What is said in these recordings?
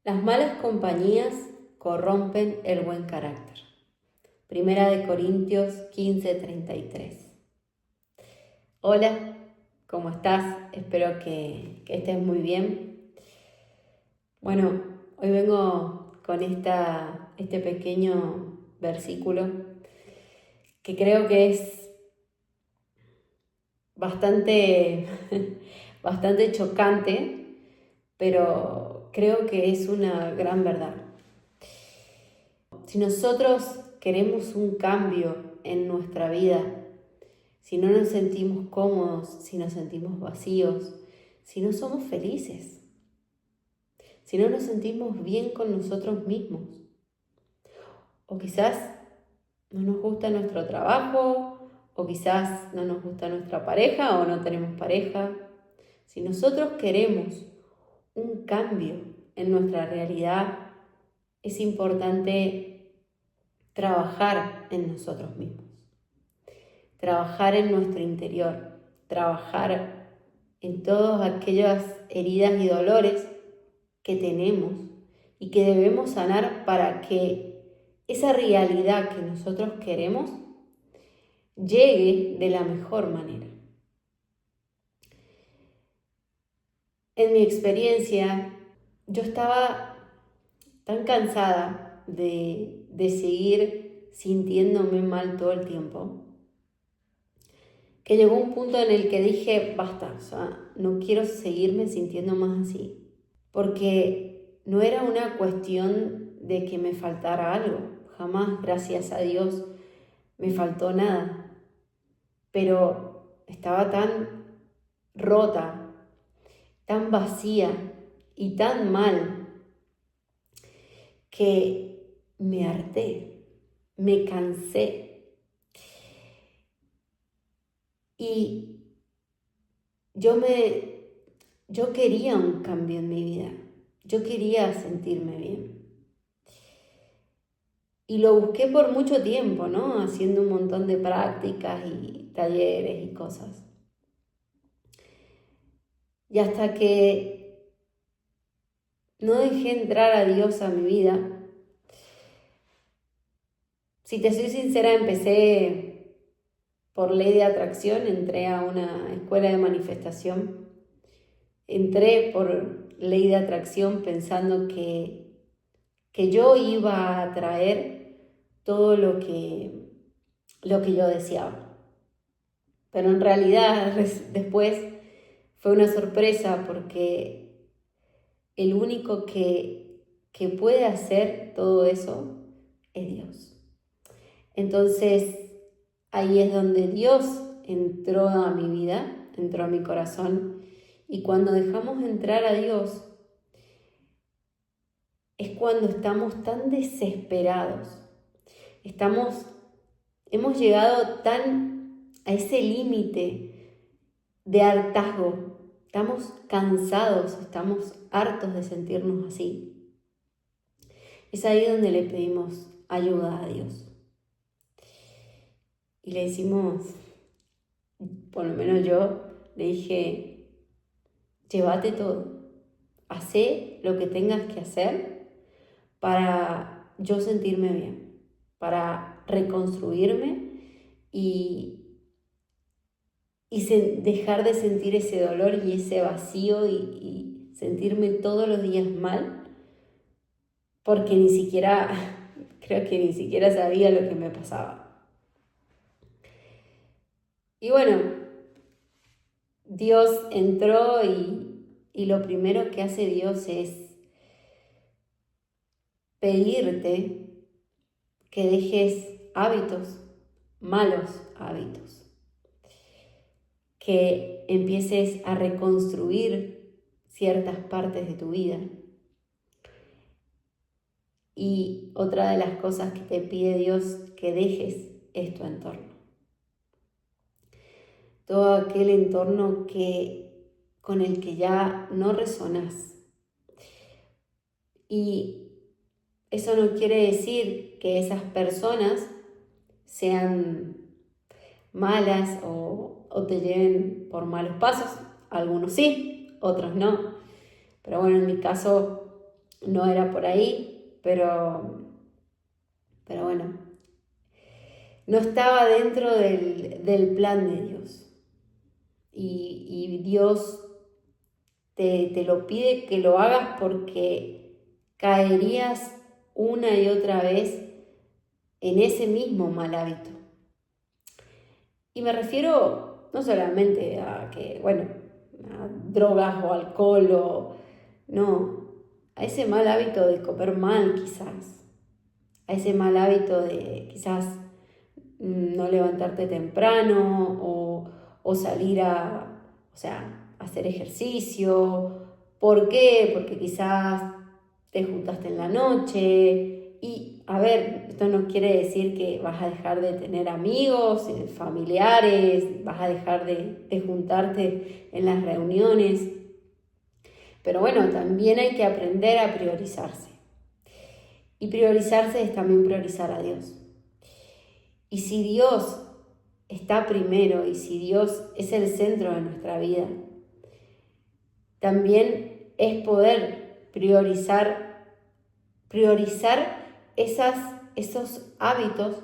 Las malas compañías corrompen el buen carácter. Primera de Corintios 15:33. Hola, ¿cómo estás? Espero que estés muy bien. Bueno, hoy vengo con este pequeño versículo que creo que es bastante, bastante chocante, pero creo que es una gran verdad. Si nosotros queremos un cambio en nuestra vida, si no nos sentimos cómodos, si nos sentimos vacíos, si no somos felices, si no nos sentimos bien con nosotros mismos, o quizás no nos gusta nuestro trabajo, o quizás no nos gusta nuestra pareja o no tenemos pareja, si nosotros queremos un cambio en nuestra realidad, es importante trabajar en nosotros mismos. Trabajar en nuestro interior, trabajar en todas aquellas heridas y dolores que tenemos y que debemos sanar para que esa realidad que nosotros queremos llegue de la mejor manera. En mi experiencia, yo estaba tan cansada de seguir sintiéndome mal todo el tiempo, que llegó un punto en el que dije, basta, o sea, no quiero seguirme sintiendo más así, porque no era una cuestión de que me faltara algo, jamás, gracias a Dios, me faltó nada, pero estaba tan rota, tan vacía y tan mal que me harté, me cansé y yo quería un cambio en mi vida, yo quería sentirme bien. Y lo busqué por mucho tiempo, ¿no? Haciendo un montón de prácticas y talleres y cosas. Y hasta que no dejé entrar a Dios a mi vida, si te soy sincera, empecé por ley de atracción, entré a una escuela de manifestación. Entré por ley de atracción pensando que yo iba a atraer todo lo que yo deseaba. Pero en realidad después fue una sorpresa porque el único que puede hacer todo eso es Dios. Entonces ahí es donde Dios entró a mi vida, entró a mi corazón, y cuando dejamos entrar a Dios es cuando estamos tan desesperados, hemos llegado tan a ese límite de hartazgo, estamos cansados, estamos hartos de sentirnos así. Es ahí donde le pedimos ayuda a Dios. Y le decimos, por lo menos yo, le dije, llévate todo, hacé lo que tengas que hacer para yo sentirme bien, para reconstruirme y dejar de sentir ese dolor y ese vacío y sentirme todos los días mal, porque creo que ni siquiera sabía lo que me pasaba. Y bueno, Dios entró y lo primero que hace Dios es pedirte que dejes hábitos, malos hábitos, que empieces a reconstruir ciertas partes de tu vida. Y otra de las cosas que te pide Dios que dejes es tu entorno. Todo aquel entorno con el que ya no resonás. Y eso no quiere decir que esas personas sean malas o te lleven por malos pasos. Algunos sí, otros no. Pero bueno, en mi caso no era por ahí, pero bueno, no estaba dentro del plan de Dios. Y Dios te lo pide que lo hagas porque caerías una y otra vez en ese mismo mal hábito. Y me refiero no solamente a que, bueno, a drogas o alcohol, no, a ese mal hábito de comer mal quizás, a ese mal hábito de quizás no levantarte temprano o salir o sea, hacer ejercicio. ¿Por qué? Porque quizás te juntaste en la noche y, a ver, esto no quiere decir que vas a dejar de tener amigos, familiares, vas a dejar de juntarte en las reuniones, pero bueno, también hay que aprender a priorizarse. Y priorizarse es también priorizar a Dios. Y si Dios está primero y si Dios es el centro de nuestra vida, también es poder priorizar esos hábitos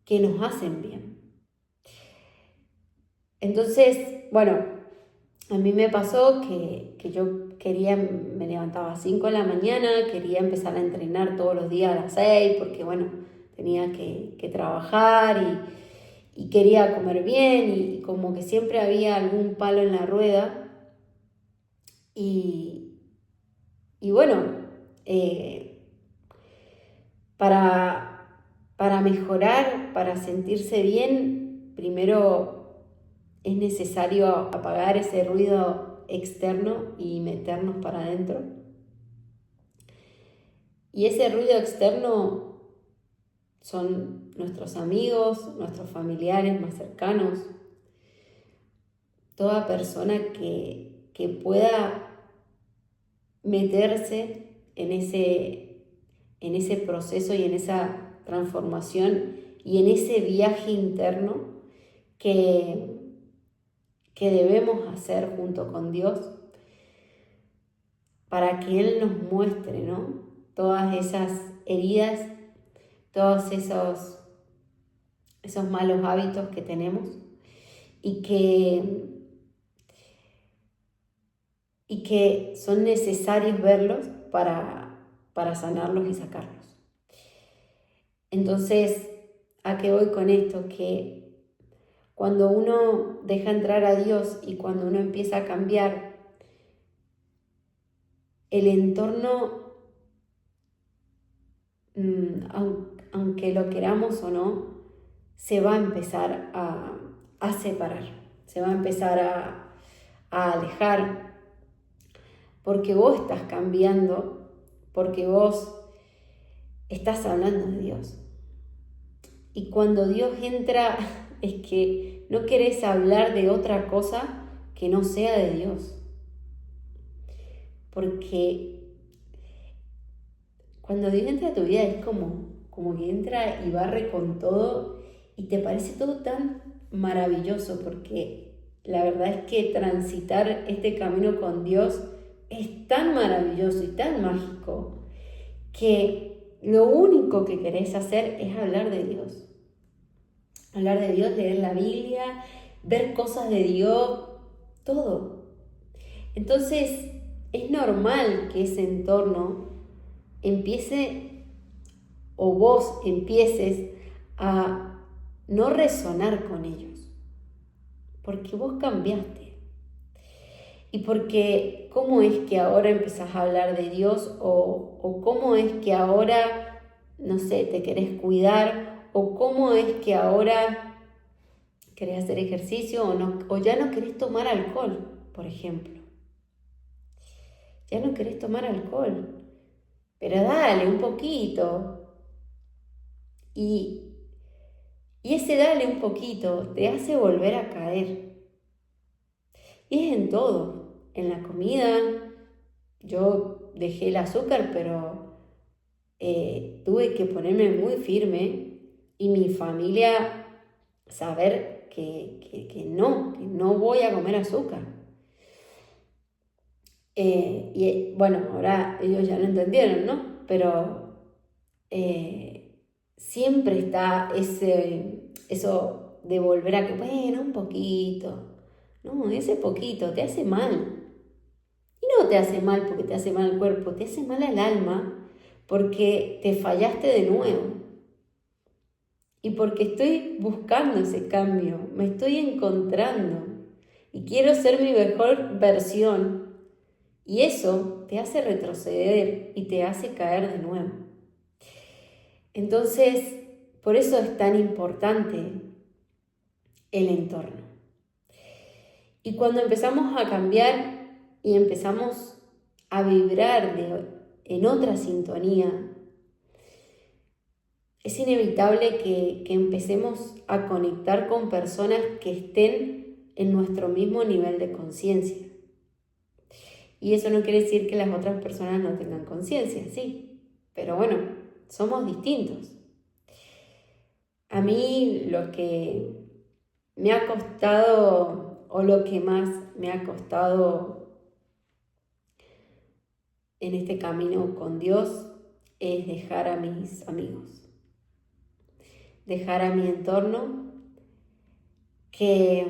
que nos hacen bien. Entonces, bueno, a mí me pasó que yo me levantaba a las 5 de la mañana, quería empezar a entrenar todos los días a las 6 porque, bueno, tenía que trabajar y quería comer bien y como que siempre había algún palo en la rueda. Y bueno, para mejorar, para sentirse bien, primero es necesario apagar ese ruido externo y meternos para adentro. Y ese ruido externo son nuestros amigos, nuestros familiares más cercanos, toda persona que pueda meterse en ese proceso y en esa transformación y en ese viaje interno que debemos hacer junto con Dios para que Él nos muestre, ¿no?, todas esas heridas, todos esos malos hábitos que tenemos y que son necesarios verlos para sanarlos y sacarlos. Entonces, ¿a qué voy con esto? Que cuando uno deja entrar a Dios y cuando uno empieza a cambiar, el entorno, aunque lo queramos o no, se va a empezar a separar, se va a empezar a alejar, porque vos estás cambiando, porque vos estás hablando de Dios. Y cuando Dios entra, es que no querés hablar de otra cosa que no sea de Dios. Porque cuando Dios entra a tu vida es como que entra y barre con todo y te parece todo tan maravilloso, porque la verdad es que transitar este camino con Dios es tan maravilloso y tan mágico que lo único que querés hacer es hablar de Dios. Hablar de Dios, leer la Biblia, ver cosas de Dios, todo. Entonces, es normal que ese entorno empiece o vos empieces a no resonar con ellos, porque vos cambiaste. Y porque, ¿cómo es que ahora empezás a hablar de Dios? O cómo es que ahora, no sé, te querés cuidar, o cómo es que ahora querés hacer ejercicio o ya no querés tomar alcohol, por ejemplo. Ya no querés tomar alcohol, pero dale un poquito. Y ese dale un poquito te hace volver a caer. Y es en todo, en la comida. Yo dejé el azúcar, pero tuve que ponerme muy firme y mi familia saber que no voy a comer azúcar. Y bueno, ahora ellos ya lo entendieron, ¿no? Pero siempre está eso de volver a que, bueno, un poquito. No, ese poquito te hace mal. Y no te hace mal porque te hace mal el cuerpo, te hace mal al alma porque te fallaste de nuevo. Y porque estoy buscando ese cambio, me estoy encontrando y quiero ser mi mejor versión. Y eso te hace retroceder y te hace caer de nuevo. Entonces, por eso es tan importante el entorno. Y cuando empezamos a cambiar y empezamos a vibrar en otra sintonía, es inevitable que empecemos a conectar con personas que estén en nuestro mismo nivel de conciencia. Y eso no quiere decir que las otras personas no tengan conciencia, sí, pero bueno, somos distintos. A mí lo que me ha costado, o lo que más me ha costado en este camino con Dios, es dejar a mis amigos, dejar a mi entorno que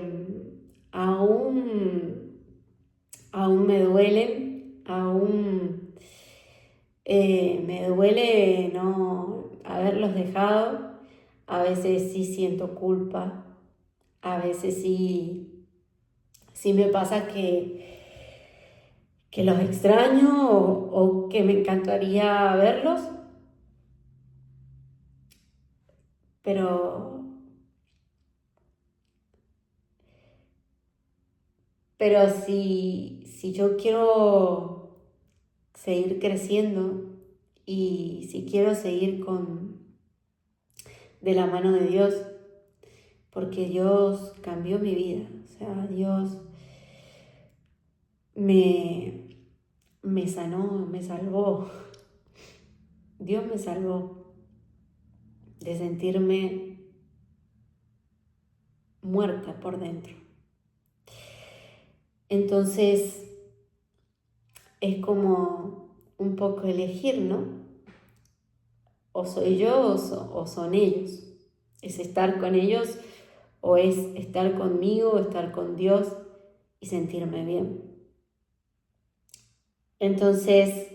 aún me duelen, aún me duele no haberlos dejado. A veces sí siento culpa, a veces sí me pasa que los extraño o que me encantaría verlos, pero, pero si yo quiero seguir creciendo y si quiero seguir de la mano de Dios, porque Dios cambió mi vida, o sea, Dios me sanó, me salvó. Dios me salvó de sentirme muerta por dentro. Entonces es como un poco elegir, ¿no? O soy yo o son ellos. Es estar con ellos o es estar conmigo o estar con Dios y sentirme bien. Entonces,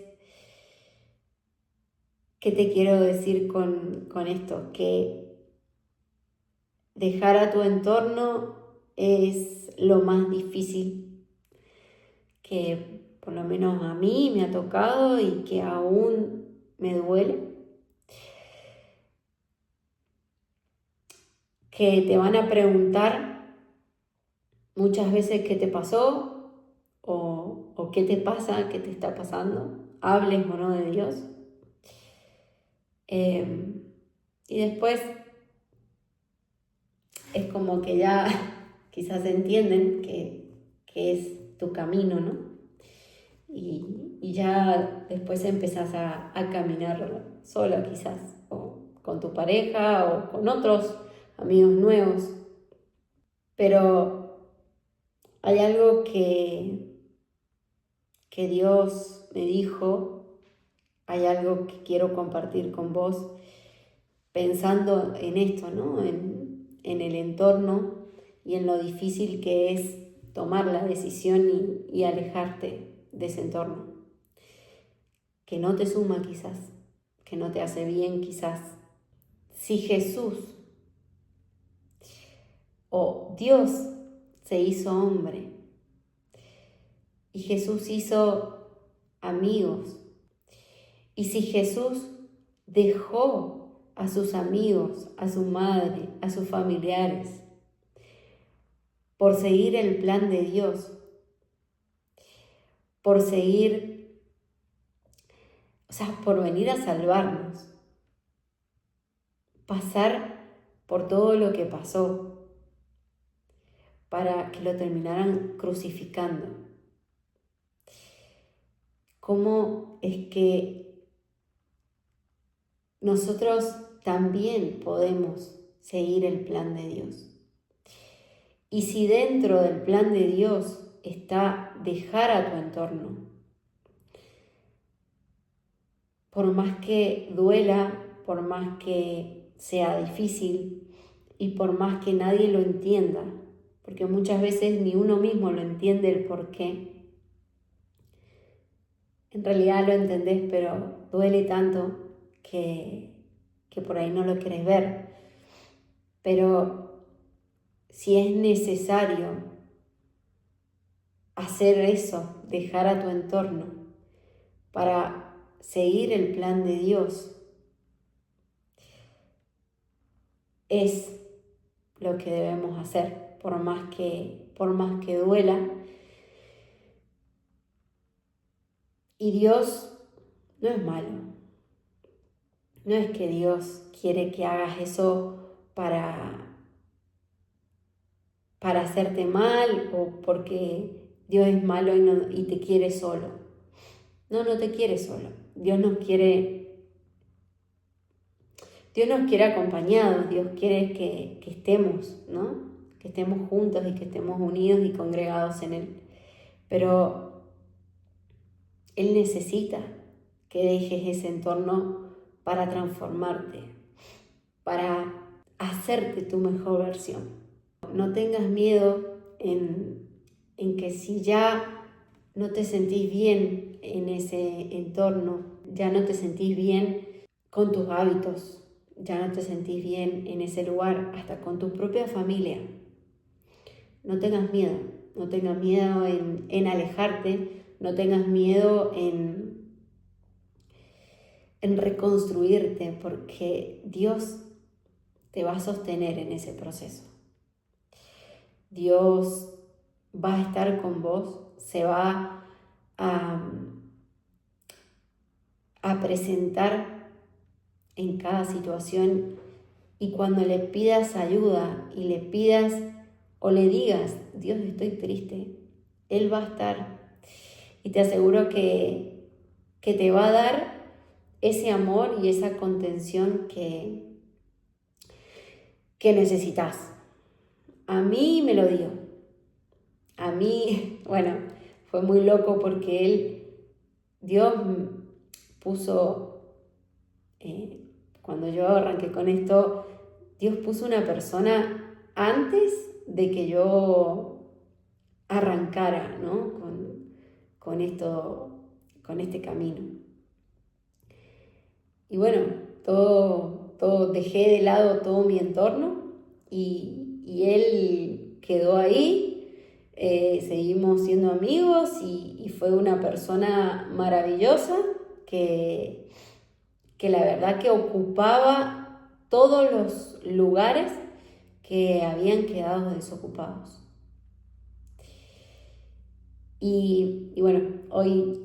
¿qué te quiero decir con esto? Que dejar a tu entorno es lo más difícil que por lo menos a mí me ha tocado y que aún me duele. Que te van a preguntar muchas veces qué te pasó o qué te pasa, qué te está pasando, hables o no de Dios. Y después es como que ya quizás entienden que es tu camino, ¿no? Y ya después empezás a caminar sola quizás, o con tu pareja o con otros amigos nuevos. Pero hay algo que Dios me dijo, hay algo que quiero compartir con vos, pensando en esto, ¿no? En el entorno y en lo difícil que es tomar la decisión y alejarte de ese entorno, que no te suma quizás, que no te hace bien quizás. Si Jesús o Dios se hizo hombre y Jesús hizo amigos, y si Jesús dejó a sus amigos, a su madre, a sus familiares, por seguir el plan de Dios, por seguir, o sea, por venir a salvarnos, pasar por todo lo que pasó para que lo terminaran crucificando. ¿Cómo es que nosotros también podemos seguir el plan de Dios? Y si dentro del plan de Dios está dejar a tu entorno, por más que duela, por más que sea difícil y por más que nadie lo entienda, porque muchas veces ni uno mismo lo entiende el por qué. En realidad lo entendés, pero duele tanto que por ahí no lo querés ver. Pero si es necesario hacer eso, dejar a tu entorno para seguir el plan de Dios, es lo que debemos hacer, por más que duela. Y Dios no es malo. No es que Dios quiere que hagas eso para hacerte mal o porque Dios es malo y te quiere solo. No te quiere solo. Dios nos quiere acompañados. Dios quiere que estemos, ¿no? Que estemos juntos y que estemos unidos y congregados en Él. Pero Él necesita que dejes ese entorno para transformarte, para hacerte tu mejor versión. No tengas miedo en que si ya no te sentís bien en ese entorno, ya no te sentís bien con tus hábitos, ya no te sentís bien en ese lugar, hasta con tu propia familia. No tengas miedo en alejarte, no tengas miedo en reconstruirte, porque Dios te va a sostener en ese proceso. Dios va a estar con vos, se va a presentar en cada situación, y cuando le pidas ayuda y le pidas o le digas, Dios, estoy triste, Él va a estar. Y te aseguro que te va a dar ese amor y esa contención que necesitas. A mí me lo dio. A mí, bueno, fue muy loco porque Dios puso, cuando yo arranqué con esto, Dios puso una persona antes de que yo arrancara, ¿no? con este camino. Y bueno, todo dejé de lado todo mi entorno y Él quedó ahí. Seguimos siendo amigos y fue una persona maravillosa que la verdad que ocupaba todos los lugares que habían quedado desocupados. Y bueno, hoy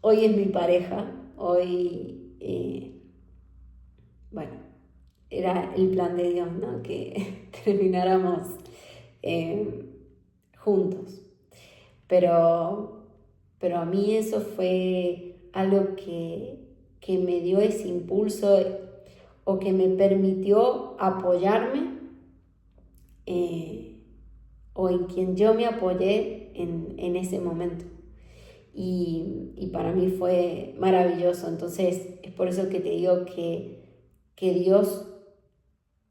es mi pareja, bueno, era el plan de Dios, ¿no? Que termináramos juntos. Pero a mí eso fue algo que me dio ese impulso o que me permitió apoyarme o en quien yo me apoyé en ese momento. Y para mí fue maravilloso. Entonces es por eso que te digo que Dios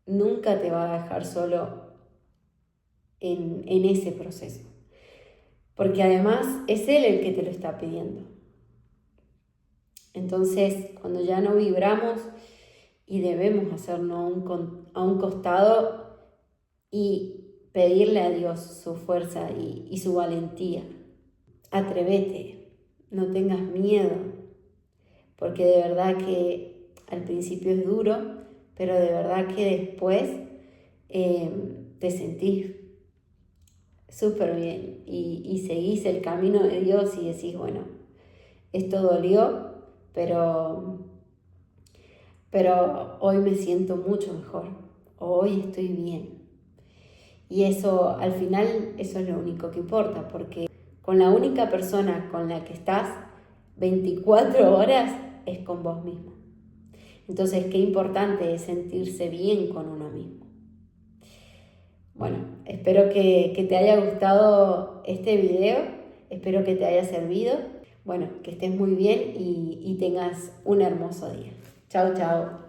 nunca te va a dejar solo en ese proceso. Porque además es Él el que te lo está pidiendo. Entonces, cuando ya no vibramos y debemos hacernos a un costado y pedirle a Dios su fuerza y su valentía. Atrévete, no tengas miedo, porque de verdad que al principio es duro, pero de verdad que después te sentís súper bien y seguís el camino de Dios y decís, bueno, esto dolió, pero hoy me siento mucho mejor, hoy estoy bien. Y eso, al final, eso es lo único que importa, porque con la única persona con la que estás 24 horas es con vos mismo. Entonces, qué importante es sentirse bien con uno mismo. Bueno, espero que te haya gustado este video, espero que te haya servido. Bueno, que estés muy bien y tengas un hermoso día. Chao, chao.